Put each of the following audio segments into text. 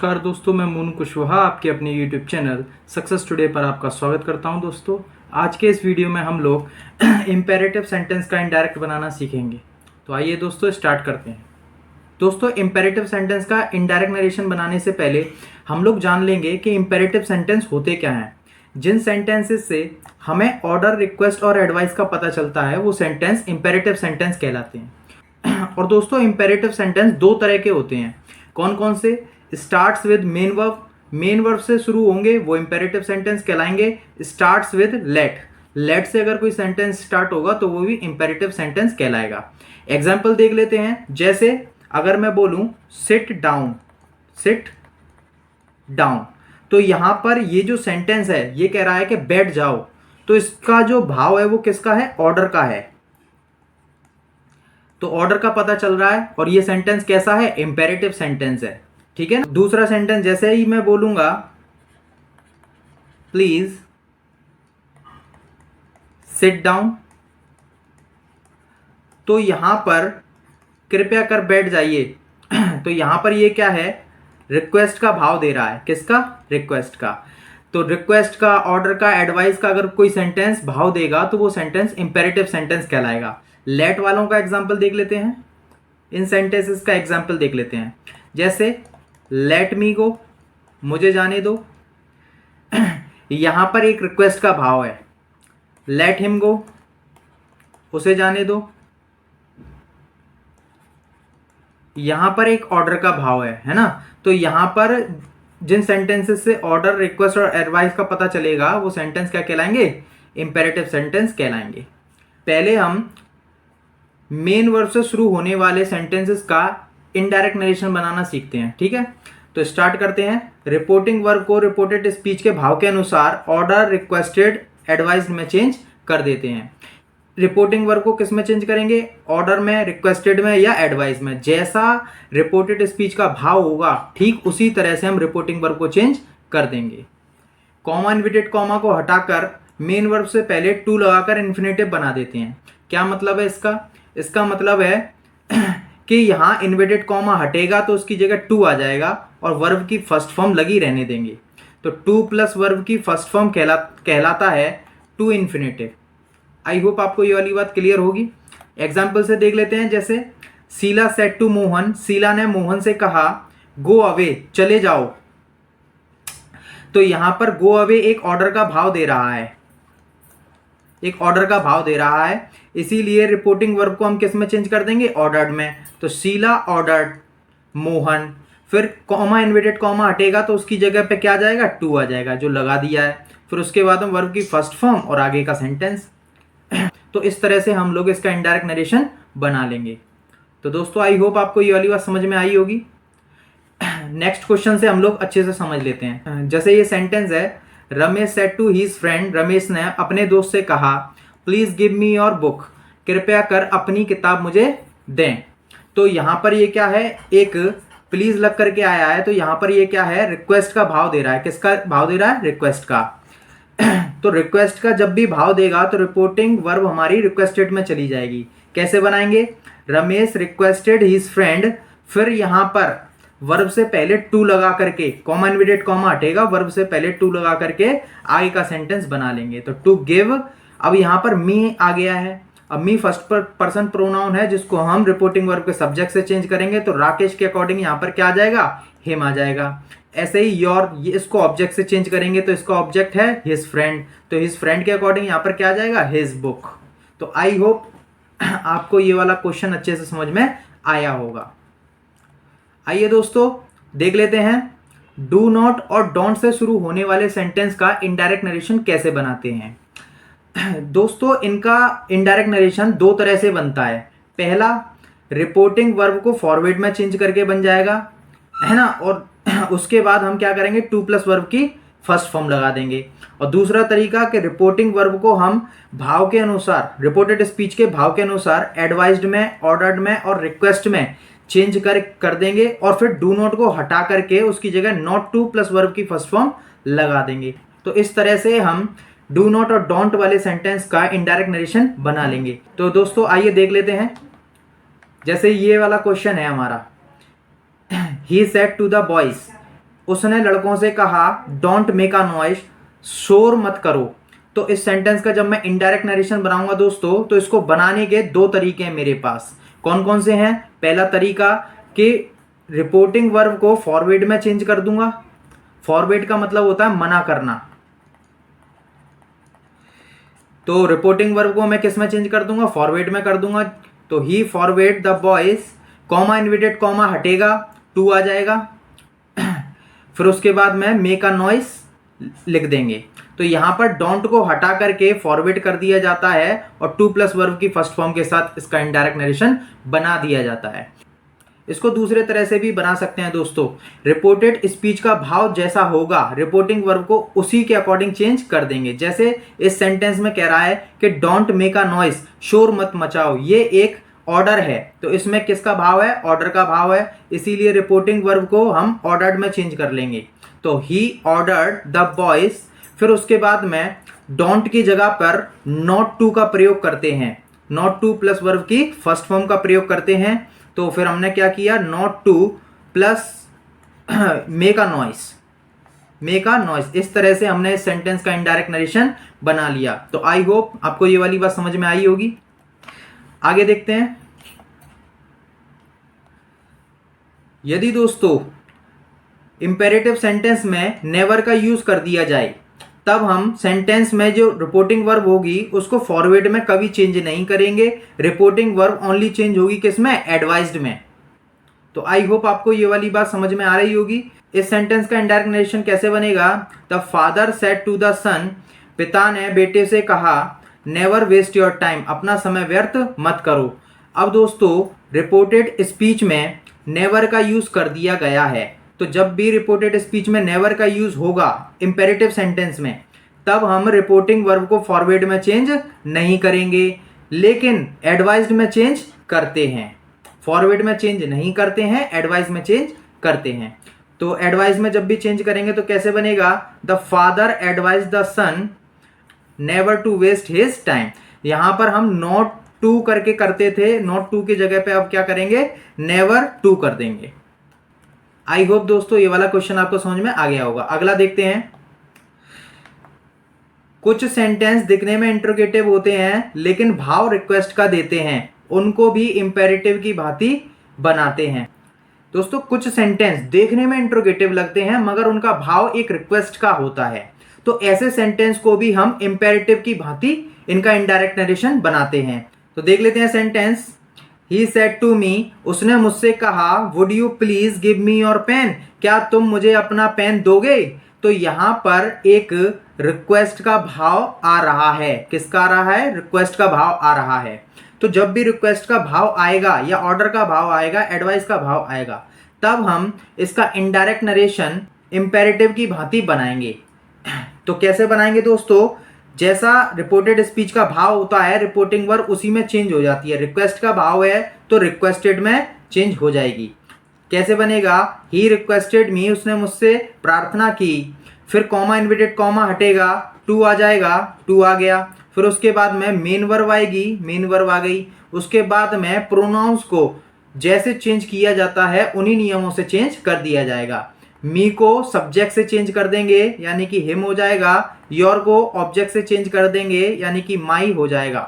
नमस्कार दोस्तों, मैं मोनू कुशवाहा आपके अपने YouTube चैनल सक्सेस टुडे पर आपका स्वागत करता हूं। दोस्तों, आज के इस वीडियो में हम लोग इम्पेरेटिव सेंटेंस का इनडायरेक्ट बनाना सीखेंगे। तो आइए दोस्तों स्टार्ट करते हैं। दोस्तों, इम्पेरेटिव सेंटेंस का इनडायरेक्ट नरेशन बनाने से पहले हम लोग जान लेंगे कि इम्पेरेटिव सेंटेंस होते क्या हैं। जिन सेंटेंसेस से हमें ऑर्डर, रिक्वेस्ट और एडवाइस का पता चलता है वो सेंटेंस इम्पेरेटिव सेंटेंस कहलाते हैं। और दोस्तों, इम्पेरेटिव सेंटेंस दो तरह के होते हैं। कौन कौन से? Starts with main verb, main verb से शुरू होंगे वो इंपेरेटिव सेंटेंस कहलाएंगे। स्टार्ट्स विद लेट, लेट से अगर कोई सेंटेंस स्टार्ट होगा तो वो भी इंपेरेटिव सेंटेंस कहलाएगा। एग्जाम्पल देख लेते हैं। जैसे अगर मैं बोलूं सिट डाउन, सिट डाउन, तो यहां पर ये जो सेंटेंस है ये कह रहा है कि बैठ जाओ, तो इसका जो भाव है वो किसका है? ऑर्डर का है। तो ऑर्डर का पता चल रहा है और ये सेंटेंस कैसा है? इंपेरेटिव सेंटेंस है। ठीक है ना। दूसरा सेंटेंस, जैसे ही मैं बोलूंगा प्लीज सिट डाउन, तो यहां पर कृपया कर बैठ जाइए, तो यहां पर ये क्या है? रिक्वेस्ट का भाव दे रहा है। किसका? रिक्वेस्ट का। तो रिक्वेस्ट का, ऑर्डर का, एडवाइस का अगर कोई सेंटेंस भाव देगा तो वो सेंटेंस इंपेरेटिव सेंटेंस कहलाएगा। लेट वालों का एग्जांपल देख लेते हैं। इन सेंटेंसेस का एग्जांपल देख लेते हैं। जैसे लेट मी गो, मुझे जाने दो, यहां पर एक रिक्वेस्ट का भाव है। लेट हिम गो, उसे जाने दो, यहां पर एक ऑर्डर का भाव है ना। तो यहां पर जिन सेंटेंसेस से ऑर्डर, रिक्वेस्ट और एडवाइस का पता चलेगा वो सेंटेंस क्या कहलाएंगे? इंपेरेटिव सेंटेंस कहलाएंगे। पहले हम मेन वर्ब से शुरू होने वाले सेंटेंसेस का इनडायरेक्ट नरेशन बनाना सीखते हैं। ठीक है, तो स्टार्ट करते हैं। रिपोर्टिंग वर्ब को रिपोर्टेड स्पीच के भाव के अनुसार ऑर्डर, रिक्वेस्टेड, एडवाइस्ड में चेंज कर देते हैं। रिपोर्टिंग वर्ब को किस में चेंज करेंगे? ऑर्डर में, रिक्वेस्टेड में या एडवाइस में। जैसा रिपोर्टेड स्पीच का भाव होगा ठीक उसी तरह से हम रिपोर्टिंग वर्ब को चेंज कर देंगे। कॉमा, इन्वर्टेड कॉमा को हटाकर मेन वर्ब से पहले टू लगाकर इन्फिनेटिव बना देते हैं। क्या मतलब है इसका? इसका मतलब है कि यहाँ इन्वर्टेड कॉमा हटेगा तो उसकी जगह टू आ जाएगा और वर्ब की फर्स्ट फॉर्म लगी रहने देंगे। तो टू प्लस वर्ब की फर्स्ट फॉर्म कहलाता है टू इन्फिनेटिव। आई होप आपको ये वाली बात क्लियर होगी। एग्जाम्पल से देख लेते हैं। जैसे शीला सेड टू मोहन, शीला ने मोहन से कहा गो अवे, चले जाओ, तो यहां पर गो अवे एक ऑर्डर का भाव दे रहा है, एक ऑर्डर का भाव दे रहा है, इसीलिए रिपोर्टिंग वर्ब को हम किस में चेंज कर देंगे? ऑर्डर्ड में। तो शीला ऑर्डर्ड मोहन, फिर कॉमा, इन्वर्टेड कॉमा हटेगा तो उसकी जगह पे क्या आ जाएगा? टू आ जाएगा जो लगा दिया है। फिर उसके बाद हम वर्ब की फर्स्ट फॉर्म और आगे का सेंटेंस। तो इस तरह से हम लोग इसका इनडायरेक्ट नरेशन बना लेंगे। तो दोस्तों, आई होप आपको ये वाली बात समझ में आई होगी। नेक्स्ट क्वेश्चन से हम लोग अच्छे से समझ लेते हैं। जैसे ये सेंटेंस है, Ramesh said to his friend, Ramesh ने अपने दोस्त से कहा please give me your book, कृपया कर अपनी किताब मुझे दें। तो यहां पर ये क्या है? एक प्लीज लग करके आया है, तो यहां पर ये क्या है? रिक्वेस्ट का भाव दे रहा है। किसका भाव दे रहा है? रिक्वेस्ट का। तो रिक्वेस्ट का जब भी भाव देगा तो रिपोर्टिंग वर्ब हमारी रिक्वेस्टेड में चली जाएगी। कैसे बनाएंगे? रमेश रिक्वेस्टेड हिज फ्रेंड, फिर यहां पर वर्ब से पहले टू लगा करके, कॉमा, इन्वर्टेड कॉमा हटेगा, वर्ब से पहले टू लगा करके आगे का सेंटेंस बना लेंगे। तो टू गिव, अब यहां पर मी आ गया है। अब मी फर्स्ट पर्सन प्रोनाउन है जिसको हम रिपोर्टिंग वर्ब के सब्जेक्ट से चेंज करेंगे, तो राकेश के अकॉर्डिंग यहां पर क्या आ जाएगा? हिम आ जाएगा। ऐसे ही योर, ये इसको ऑब्जेक्ट से चेंज करेंगे तो इसका ऑब्जेक्ट है हिज फ्रेंड, तो हिज फ्रेंड के अकॉर्डिंग यहां पर क्या आ जाएगा? His book. तो आई होप आपको ये वाला क्वेश्चन अच्छे से समझ में आया होगा। आइए दोस्तों देख लेते हैं डू नॉट और डोंट से शुरू होने वाले सेंटेंस का इनडायरेक्ट नरेशन कैसे बनाते हैं। दोस्तों, इनका इनडायरेक्ट नरेशन दो तरह से बनता है। पहला, रिपोर्टिंग वर्ब को फॉरवर्ड में चेंज करके बन जाएगा, है ना, और उसके बाद हम क्या करेंगे? टू प्लस वर्ब की फर्स्ट फॉर्म लगा देंगे। और दूसरा तरीका कि रिपोर्टिंग वर्ब को हम भाव के अनुसार, रिपोर्टेड स्पीच के भाव के अनुसार एडवाइज्ड में, ऑर्डर्ड में और रिक्वेस्ट में चेंज कर देंगे और फिर डू नॉट को हटा करके उसकी जगह नॉट टू प्लस वर्ब की फर्स्ट फॉर्म लगा देंगे। तो इस तरह से हम डू नॉट और डोंट वाले सेंटेंस का इनडायरेक्ट नरेशन बना लेंगे। तो दोस्तों आइए देख लेते हैं। जैसे ये वाला क्वेश्चन है हमारा, he said to the boys, उसने लड़कों से कहा डोंट मेक अ नॉइज, शोर मत करो। तो इस सेंटेंस का जब मैं इनडायरेक्ट नरेशन बनाऊंगा दोस्तों, तो इसको बनाने के दो तरीके हैं मेरे पास। कौन कौन से हैं? पहला तरीका कि रिपोर्टिंग वर्ब को फॉरवर्ड में चेंज कर दूंगा। फॉरवर्ड का मतलब होता है मना करना। तो रिपोर्टिंग वर्ब को मैं किस में चेंज कर दूंगा? फॉरवर्ड में कर दूंगा। तो ही forward the boys, comma inverted comma हटेगा, टू आ जाएगा। फिर उसके बाद में मेक अ नॉइस लिख देंगे। तो यहां पर डोंट को हटा करके फॉरवर्ड कर दिया जाता है और टू प्लस वर्ब की फर्स्ट फॉर्म के साथ इसका इनडायरेक्ट नरेशन बना दिया जाता है। इसको दूसरे तरह से भी बना सकते हैं दोस्तों। रिपोर्टेड स्पीच का भाव जैसा होगा, रिपोर्टिंग वर्ब को उसी के अकॉर्डिंग चेंज कर देंगे। जैसे इस सेंटेंस में कह रहा है कि डोंट मेक अ नॉइस, शोर मत मचाओ, ये एक ऑर्डर है। तो इसमें किसका भाव है? ऑर्डर का भाव है। इसीलिए रिपोर्टिंग वर्ब को हम ऑर्डर्ड में चेंज कर लेंगे। तो ही ऑर्डर्ड द बॉयज। फिर उसके बाद में डोंट की जगह पर नॉट टू का प्रयोग करते हैं। नॉट टू प्लस वर्ब की फर्स्ट फॉर्म का प्रयोग करते हैं। तो फिर हमने क्या किया? Not two plus make a noise, make a noise. इस तरह से हमने इस सेंटेंस का इनडायरेक्ट नरेशन बना लिया। तो आई होप आपको ये वाली बात समझ में आई होगी। आगे देखते हैं। यदि दोस्तों इंपेरेटिव सेंटेंस में नेवर का यूज कर दिया जाए, तब हम सेंटेंस में जो रिपोर्टिंग वर्ब होगी उसको फॉरवर्ड में कभी चेंज नहीं करेंगे। रिपोर्टिंग वर्ब ओनली चेंज होगी किसमें? एडवाइज्ड में। तो आई होप आपको ये वाली बात समझ में आ रही होगी। इस सेंटेंस का इनडायरेक्ट नरेशन कैसे बनेगा? The father said to the son, पिता ने बेटे से कहा नेवर वेस्ट योर टाइम, अपना समय व्यर्थ मत करो। अब दोस्तों रिपोर्टेड स्पीच में नेवर का यूज कर दिया गया है। तो जब भी रिपोर्टेड स्पीच में नेवर का यूज होगा इंपेरेटिव सेंटेंस में, तब हम रिपोर्टिंग वर्ब को फॉरवर्ड में चेंज नहीं करेंगे, लेकिन एडवाइज्ड में चेंज करते हैं। फॉरवर्ड में चेंज नहीं करते हैं, एडवाइज में चेंज करते हैं। तो एडवाइज में जब भी चेंज करेंगे तो कैसे बनेगा? The father advise the son never to waste his time. यहां पर हम नॉट टू करके करते थे, नॉट टू की जगह पे अब क्या करेंगे? नेवर टू कर देंगे। आई होप दोस्तों ये वाला क्वेश्चन आपको समझ में आ गया होगा। अगला देखते हैं। कुछ सेंटेंस दिखने में इंट्रोगेटिव होते हैं लेकिन भाव रिक्वेस्ट का देते हैं, उनको भी इंपेरेटिव की भांति बनाते हैं। दोस्तों कुछ सेंटेंस देखने में इंट्रोगेटिव लगते हैं मगर उनका भाव एक रिक्वेस्ट का होता है, तो ऐसे सेंटेंस को भी हम इंपेरेटिव की भांति इनका इनडायरेक्ट नरेशन बनाते हैं। तो देख लेते हैं sentence. He said to me, उसने मुझसे कहा would you please give me your pen, क्या तुम मुझे अपना पेन दोगे? तो यहां पर एक रिक्वेस्ट का भाव आ रहा है। किसका आ रहा है? रिक्वेस्ट का भाव आ रहा है। तो जब भी रिक्वेस्ट का भाव आएगा या ऑर्डर का भाव आएगा, एडवाइस का भाव आएगा, तब हम इसका इनडायरेक्ट नरेशन इंपेरेटिव की भांति बनाएंगे। तो कैसे बनाएंगे दोस्तों? जैसा रिपोर्टेड स्पीच का भाव होता है, रिपोर्टिंग वर्ब उसी में चेंज हो जाती है। रिक्वेस्ट का भाव है तो रिक्वेस्टेड में चेंज हो जाएगी। कैसे बनेगा? ही रिक्वेस्टेड मी, उसने मुझसे प्रार्थना की। फिर कॉमा इन्वर्टेड कॉमा हटेगा, टू आ जाएगा, टू आ गया। फिर उसके बाद में मेन वर्ब आएगी, मेन वर्ब आ गई। उसके बाद में प्रोनाउंस को जैसे चेंज किया जाता है उन्हीं नियमों से चेंज कर दिया जाएगा। मी को सब्जेक्ट से चेंज कर देंगे यानी कि हिम हो जाएगा। योर को ऑब्जेक्ट से चेंज कर देंगे यानी कि माई हो जाएगा।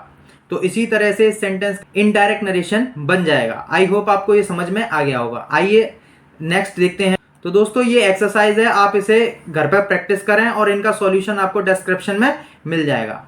तो इसी तरह से सेंटेंस इनडायरेक्ट नरेशन बन जाएगा। आई होप आपको ये समझ में आ गया होगा। आइए नेक्स्ट देखते हैं। तो दोस्तों ये एक्सरसाइज है, आप इसे घर पर प्रैक्टिस करें और इनका सॉल्यूशन आपको डिस्क्रिप्शन में मिल जाएगा।